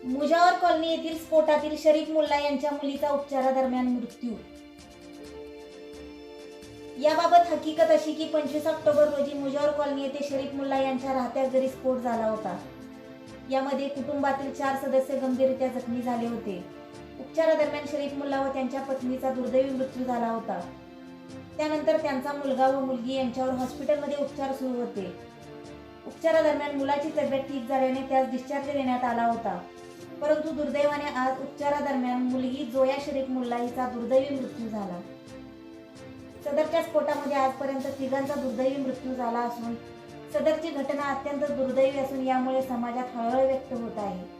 Mujawar colony येथील स्फोटातील शरीफ मुल्ला यांच्या मुलीचा उपचारादरम्यान मृत्यू. याबाबत हकीकत अशी की 25 ऑक्टोबर रोजी मुजावर कॉलनी येथे शरीफ मुल्ला यांच्या राहत्या घरी स्फोट झाला होता. यामध्ये कुटुंबातील 4 सदस्य गंभीररीत्या जखमी झाले होते. उपचारादरम्यान शरीफ मुल्ला व त्यांच्या पत्नीचा दुर्दैवी मृत्यू झाला होता. त्यानंतर त्यांचा मुलगा व मुलगी यांच्यावर हॉस्पिटलमध्ये उपचार सुरू होते. उपचारादरम्यान मुलाची तब्येत ठीक झाल्याने त्यास डिस्चार्ज देण्यात आला होता. परंतु दुर्दैवाने आज उपचारादरम्यान मुलगी जोया शरीफ मुल्ला हिचा दुर्दैवी मृत्यू झाला. सदरच्या स्फोटामध्ये आजपर्यंत 3घांचा दुर्दैवी मृत्यू झाला असून सदरची घटना अत्यंत दुर्दैवी असून यामुळे समाजात हळहळ व्यक्त होत आहे.